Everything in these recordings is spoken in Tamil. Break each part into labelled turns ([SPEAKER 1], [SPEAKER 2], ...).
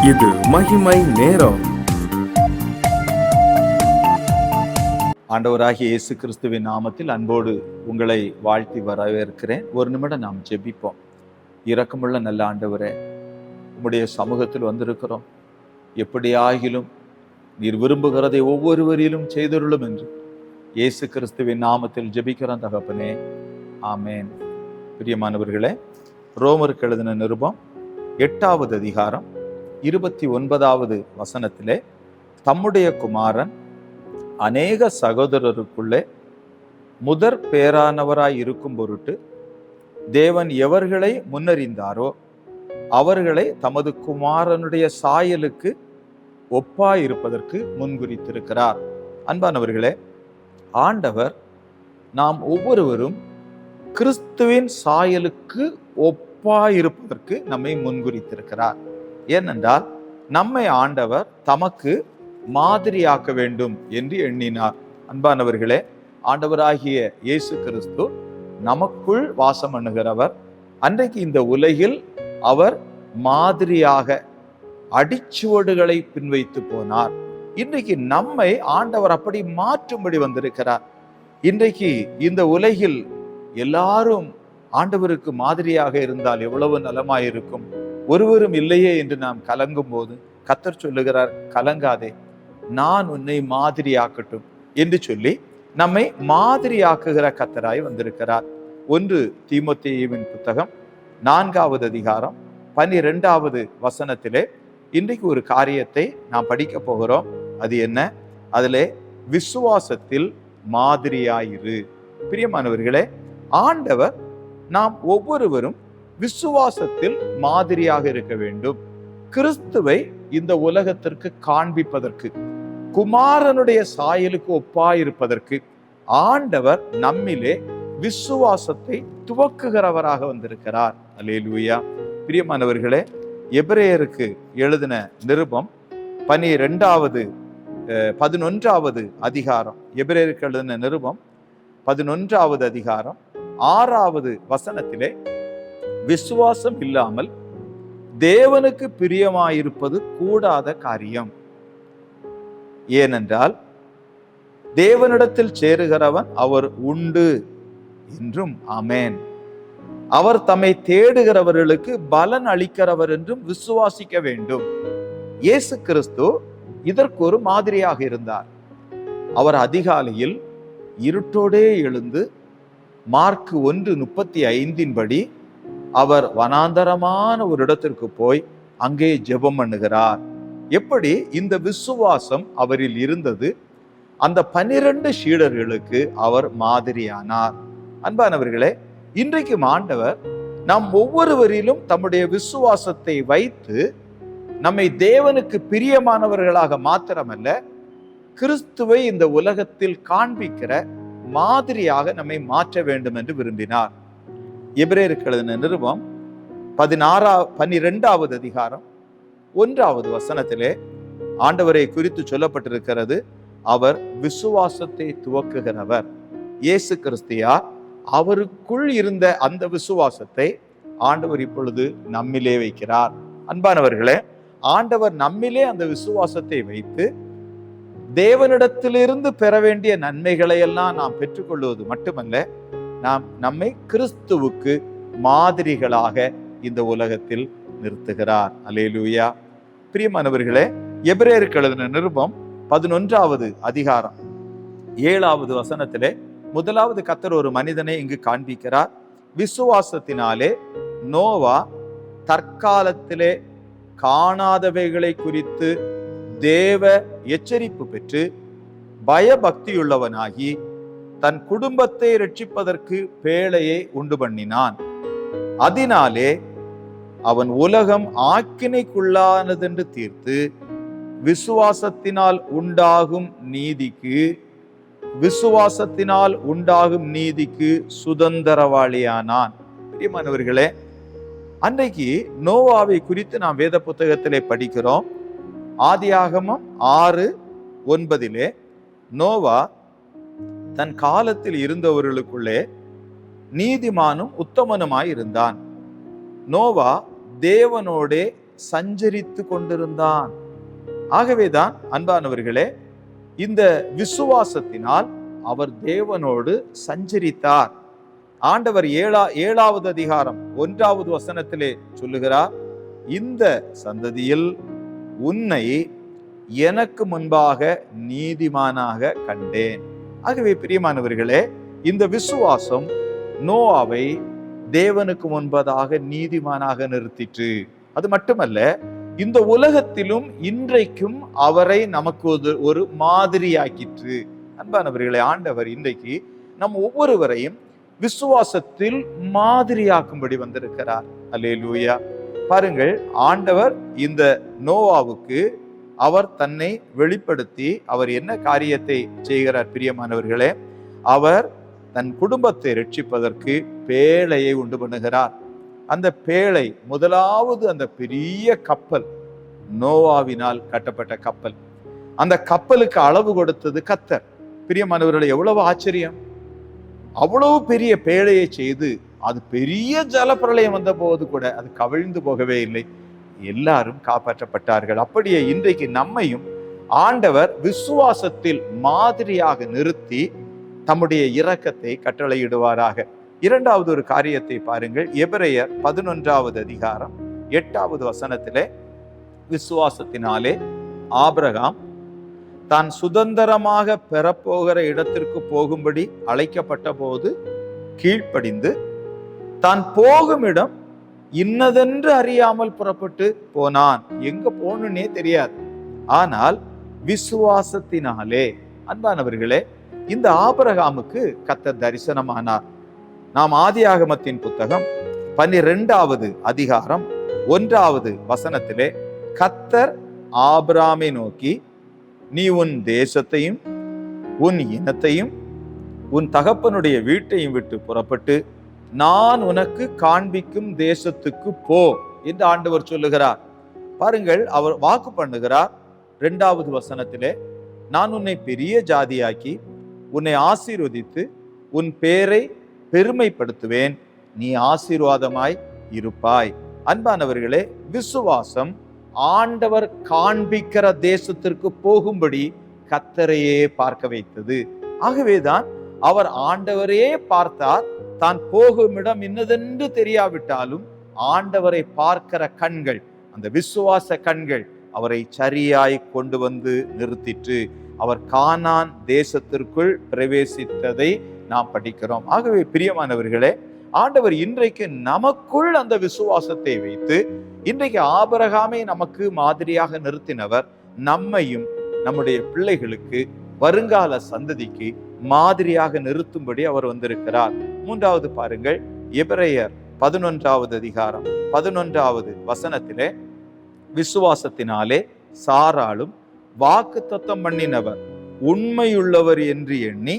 [SPEAKER 1] இது மகிமை நேரம்.
[SPEAKER 2] ஆண்டவராகிய இயேசு கிறிஸ்துவின் நாமத்தில் அன்போடு உங்களை வாழ்த்தி வரவேற்கிறேன். ஒரு நிமிடம் நாம் ஜெபிப்போம். இரக்கமுள்ள நல்ல ஆண்டவரே, உம்முடைய சமூகத்தில் வந்திருக்கிறோம். எப்படியாகிலும் நீர் விரும்புகிறதை ஒவ்வொருவரிலும் செய்தருளும் என்று இயேசு கிறிஸ்துவின் நாமத்தில் ஜெபிக்கிறோம் தகப்பனே, ஆமேன். பிரியமானவர்களே, ரோமருக்கு எழுதின நிருபம் 8வது அதிகாரம் 29வது வசனத்திலே, தம்முடைய குமாரன் அநேக சகோதரருக்குள்ளே முதற் பேரானவராய் இருக்கும் பொருட்டு தேவன் எவர்களை முன்னறிந்தாரோ அவர்களை தமது குமாரனுடைய சாயலுக்கு ஒப்பாயிருப்பதற்கு முன்குறித்திருக்கிறார். அன்பானவர்களே, ஆண்டவர் நாம் ஒவ்வொருவரும் கிறிஸ்துவின் சாயலுக்கு ஒப்பாயிருப்பதற்கு நம்மை முன்குறித்திருக்கிறார். ஏனென்றால் நம்மை ஆண்டவர் தமக்கு மாதிரியாக்க வேண்டும் என்று எண்ணினார். அன்பானவர்களே, ஆண்டவராகிய இயேசு கிறிஸ்து நமக்குள் வாசம் பண்ணுகிறவர். அன்றைக்கு இந்த உலகில் அவர் மாதிரியாக அடிச்சுவடுகளை பின்வைத்து போனார். இன்றைக்கு நம்மை ஆண்டவர் அப்படி மாற்றும்படி வந்திருக்கிறார். இன்றைக்கு இந்த உலகில் எல்லாரும் ஆண்டவருக்கு மாதிரியாக இருந்தால் எவ்வளவு நலமாயிருக்கும். ஒருவரும் இல்லையே என்று நாம் கலங்கும் போது கர்த்தர் சொல்லுகிறார், கலங்காதே, நான் உன்னை மாதிரியாக்கட்டும் என்று சொல்லி நம்மை மாதிரியாக்குகிற கர்த்தராய் வந்திருக்கிறார். 1 தீமோத்தேயுவின் புத்தகம் 4வது அதிகாரம் 12வது வசனத்திலே இன்றைக்கு ஒரு காரியத்தை நாம் படிக்க போகிறோம். அது என்ன? அதிலே விசுவாசத்தில் மாதிரியாயிரு. பிரியமானவர்களே, ஆண்டவர் நாம் ஒவ்வொருவரும் விசுவாசத்தில் மாதிரியாக இருக்க வேண்டும். கிறிஸ்துவை இந்த உலகத்திற்கு காண்பிப்பதற்கு, குமாரனுடைய சாயலுக்கு ஒப்பாயிருப்பதற்கு ஆண்டவர் நம்மிலே விசுவாசத்தை துவக்குகிறவராக வந்திருக்கிறார். அல்லேலூயா. பிரியமானவர்களே, எபிரேயருக்கு எழுதின நிருபம் 11வது அதிகாரம், எபிரேயருக்கு எழுதின நிருபம் 11வது அதிகாரம் 6வது வசனத்திலே, விசுவாசம் இல்லாமல் தேவனுக்கு பிரியமாயிருப்பது கூடாத காரியம். ஏனென்றால் தேவனிடத்தில் சேருகிறவன் அவர் உண்டு என்றும், ஆமேன், அவர் தம்மை தேடுகிறவர்களுக்கு பலன் அளிக்கிறவர் என்றும் விசுவாசிக்க வேண்டும். இயேசு கிறிஸ்து இதற்கு ஒரு மாதிரியாக இருந்தார். அவர் அதிகாலையில் இருட்டோடே எழுந்து மார்க் 1:35 படி அவர் வனாந்தரமான ஒரு இடத்திற்கு போய் அங்கே ஜெபம் பண்ணுகிறார். எப்படி இந்த விசுவாசம் அவரில் இருந்தது, அந்த 12 சீடர்களுக்கு அவர் மாதிரியானார். அன்பானவர்களே, இன்றைக்கு ஆண்டவர் நாம் ஒவ்வொருவரிலும் தம்முடைய விசுவாசத்தை வைத்து நம்மை தேவனுக்கு பிரியமானவர்களாக மாத்திரமல்ல, கிறிஸ்துவை இந்த உலகத்தில் காண்பிக்கிற மாதிரியாக நம்மை மாற்ற வேண்டும் என்று விரும்பினார். எபிரேயருக்கு எழுதின நிருபம் 12வது அதிகாரம் 1வது வசனத்திலே ஆண்டவரை குறித்து சொல்லப்பட்டிருக்கிறது, அவர் விசுவாசத்தை துவக்குகிறவர். இயேசு கிறிஸ்தியார், அவருக்குள் இருந்த அந்த விசுவாசத்தை ஆண்டவர் இப்பொழுது நம்மிலே வைக்கிறார். அன்பானவர்களே, ஆண்டவர் நம்மிலே அந்த விசுவாசத்தை வைத்து தேவனிடத்திலிருந்து பெற வேண்டிய நன்மைகளை எல்லாம் நாம் பெற்றுக்கொள்வது மட்டுமல்ல, நாம் நம்மை கிறிஸ்துவுக்கு மாதிரிகளாக இந்த உலகத்தில் நிறுத்துகிறார். அல்லேலூயா. பிரியமானவர்களே, எபிரேயருக்கு எழுதின நிருபம் 11வது அதிகாரம் 7வது வசனத்திலே முதலாவது கர்த்தர் ஒரு மனிதனை இங்கு காண்பிக்கிறார். விசுவாசத்தினாலே நோவா தற்காலத்திலே காணாதவைகளை குறித்து தேவ எச்சரிப்பு பெற்று பயபக்தியுள்ளவனாகி தன் குடும்பத்தை ரட்சிப்பதற்கு பேழையை உண்டு பண்ணினான். அதனாலே அவன் உலகம் ஆக்கினைக்குள்ளானதென்று தீர்த்து விசுவாசத்தினால் உண்டாகும் நீதிக்கு சுதந்திரவாளியானான். பிரியமானவர்களே, அன்றைக்கு நோவாவை குறித்து நாம் வேத புத்தகத்திலே படிக்கிறோம். ஆதியாகமம் 6:9 நோவா தன் காலத்தில் இருந்தவர்களுக்குள்ளே நீதிமானும் உத்தமனுமாய் இருந்தான். நோவா தேவனோடே சஞ்சரித்து கொண்டிருந்தான். ஆகவேதான் அன்பானவர்களே, இந்த விசுவாசத்தினால் அவர் தேவனோடு சஞ்சரித்தார். ஆண்டவர் 7வது அதிகாரம் 1வது வசனத்திலே சொல்லுகிறார், இந்த சந்ததியில் உன்னை எனக்கு முன்பாக நீதிமானாக கண்டேன். ஆகவே பிரியமானவர்களே, இந்த விசுவாசம் நோவாவை தேவனுக்கு முன்பதாக நீதிமானாக நிறுத்திற்று. அது மட்டுமல்ல, இந்த உலகத்திலும் இன்றைக்கும் அவரை நமக்கு ஒரு மாதிரியாக்கிற்று. அன்பானவர்களே, ஆண்டவர் இன்றைக்கு நம் ஒவ்வொருவரையும் விசுவாசத்தில் மாதிரியாக்கும்படி வந்திருக்கிறார். அல்லேலூயா. பாருங்கள், ஆண்டவர் இந்த நோவாவுக்கு அவர் தன்னை வெளிப்படுத்தி அவர் என்ன காரியத்தை செய்கிறார் பிரியமானவர்களே? அவர் தன் குடும்பத்தை ரட்சிப்பதற்கு பேழையை உண்டு பண்ணுகிறார். அந்த பேழை முதலாவது அந்த பெரிய கப்பல், நோவாவினால் கட்டப்பட்ட கப்பல். அந்த கப்பலுக்கு அளவு கொடுத்தது கர்த்தர். பிரியமானவர்களே, எவ்வளவு ஆச்சரியம்! அவ்வளவு பெரிய பேழையை செய்து அது பெரிய ஜலப்பிரளயம் வந்த போது கூட அது கவிழ்ந்து போகவே இல்லை. எல்லாரும் காப்பாற்றப்பட்டார்கள். அப்படியே இன்றைக்கு நம்மையும் ஆண்டவர் விசுவாசத்தில் மாதிரியாக நிறுத்தி தம்முடைய இரக்கத்தை கட்டளையிடுவாராக. இரண்டாவது ஒரு காரியத்தை பாருங்கள். எபிரேயர் 11வது அதிகாரம் 8வது வசனத்திலே, விசுவாசத்தினாலே ஆபிரகாம் தான் சுதந்திரமாக பெறப்போகிற இடத்திற்கு போகும்படி அழைக்கப்பட்ட போது கீழ்ப்படிந்து தான் போகும் இடம் இன்னதென்று அறியாமல் புறப்பட்டு போனான். எங்க போகணுன்னே தெரியாது. ஆனால் விசுவாசத்தினாலே, அன்பானவர்களே, இந்த ஆபிரகாமுக்கு கர்த்தர் தரிசனமானார். நாம் ஆதியாகமத்தின் புத்தகம் 12வது அதிகாரம் 1வது வசனத்திலே கர்த்தர் ஆபிரகாமை நோக்கி, நீ உன் தேசத்தையும் உன் இனத்தையும் உன் தகப்பனுடைய வீட்டையும் விட்டு புறப்பட்டு நான் உனக்கு காண்பிக்கும் தேசத்துக்கு போ என்று ஆண்டவர் சொல்லுகிறார். பாருங்கள், அவர் வாக்கு பண்ணுகிறார். 2வது வசனத்திலே, நான் உன்னை பெரிய ஜாதியாக்கி உன்னை ஆசீர்வதித்து உன் பேரை பெருமைப்படுத்துவேன், நீ ஆசீர்வாதமாய் இருப்பாய். அன்பானவர்களே, விசுவாசம் ஆண்டவர் காண்பிக்கிற தேசத்திற்கு போகும்படி கர்த்தரையே பார்க்க வைத்தது. ஆகவேதான் அவர் ஆண்டவரையே பார்த்தார். தான் போகும் இடம் இன்னதென்று தெரியாவிட்டாலும் ஆண்டவரை பார்க்கிற கண்கள், அந்த விசுவாச கண்கள் அவரை சரியாய் கொண்டு வந்து நிறுத்திற்று. அவர் கானான் தேசத்திற்குள் பிரவேசித்ததை நாம் படிக்கிறோம். ஆகவே பிரியமானவர்களே, ஆண்டவர் இன்றைக்கு நமக்குள் அந்த விசுவாசத்தை வைத்து, இன்றைக்கு ஆபிரகாமை நமக்கு மாதிரியாக நிறுத்தினவர் நம்மையும் நம்முடைய பிள்ளைகளுக்கு, வருங்கால சந்ததிக்கு மாதிரியாக நிறுத்தும்படி அவர் வந்திருக்கிறார். மூன்றாவது பாருங்கள், எபிரேயர் 11வது அதிகாரம் 11வது வசனத்திலே, விசுவாசத்தினாலே சாராளும் வாக்குத்தத்தம் பண்ணினவர் உண்மையுள்ளவர் என்று எண்ணி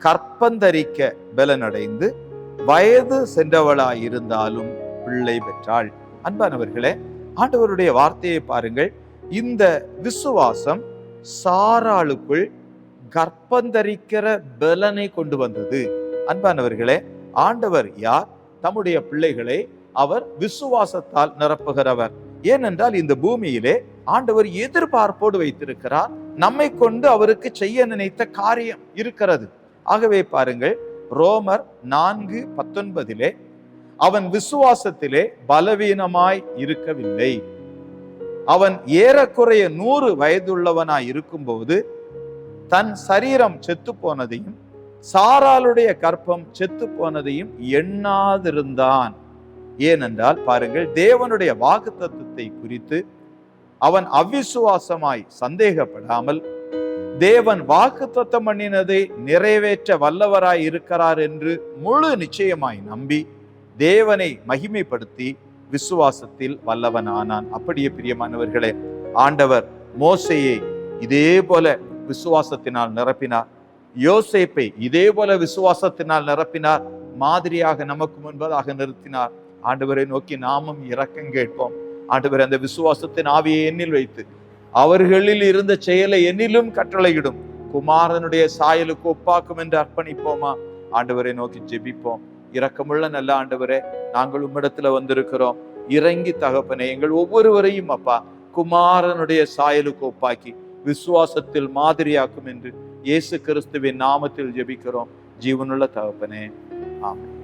[SPEAKER 2] கற்பந்தரிக்க பலனடைந்து வயது சென்றவளாயிருந்தாலும் பிள்ளை பெற்றாள். அன்பானவர்களே, ஆண்டவருடைய வார்த்தையை பாருங்கள். இந்த விசுவாசம் சாராளுக்குள் கற்பந்தரிக்கிற பலனை கொண்டு வந்தது. அன்பானவர்களே, ஆண்டவர் யார்? தம்முடைய பிள்ளைகளை அவர் விசுவாசத்தால் நிரப்புகிறவர். ஏனென்றால் இந்த பூமியிலே ஆண்டவர் எதிர்பார்ப்போடு வைத்திருக்கிறார். நம்மை கொண்டு அவருக்கு செய்ய நினைத்த காரியம் இருக்கிறது. ஆகவே பாருங்கள், ரோமர் 4:19 அவன் விசுவாசத்திலே பலவீனமாய் இருக்கவில்லை. அவன் ஏறக்குறைய 100 வயதுள்ளவனாய் இருக்கும்போது தன் சரீரம் செத்து போனதையும் சாராளுடைய கற்பம் செத்து போனதையும் எண்ணாதிருந்தான். ஏனென்றால் பாருங்கள், தேவனுடைய வாக்குத்தத்தத்தை குறித்து அவன் அவிசுவாசமாய் சந்தேகப்படாமல் தேவன் வாக்குத்தத்தம் பண்ணினதை நிறைவேற்ற வல்லவராய் இருக்கிறார் என்று முழு நிச்சயமாய் நம்பி தேவனை மகிமைப்படுத்தி விசுவாசத்தில் வல்லவன் ஆனான். அப்படியே பிரியமானவர்களே, ஆண்டவர் மோசேயை இதே போல விசுவாசத்தினால் நிரப்பினார். யோசேப்பை இதே போல விசுவாசத்தினால் நிரப்பினார். மாதிரியாக நமக்கு முன்பதாக நிறுத்தினார். ஆண்டவரை நோக்கி நாமும் இரக்கம் கேட்போம். ஆண்டவர் அந்த விசுவாசத்தின் ஆவியை எண்ணில் வைத்து அவர்களில் இருந்த செயலை என்னிலும் கட்டளையிடும், குமாரனுடைய சாயலுக்கு ஒப்பாக்கும் என்று அர்ப்பணிப்போமா? ஆண்டவரை நோக்கி ஜெபிப்போம். இரக்கமுள்ள நல்ல ஆண்டவரே, நாங்கள் உம்மிடத்துல வந்திருக்கிறோம். இறங்கி தகப்பனே எங்கள் ஒவ்வொருவரையும் அப்பா குமாரனுடைய சாயலுக்கு ஒப்பாக்கி விசுவாசத்தில் மாதிரியாக்கும் என்று இயேசு கிறிஸ்துவின் நாமத்தில் ஜெபிக்கிறோம் ஜீவனுள்ள தகப்பனே, ஆமென்.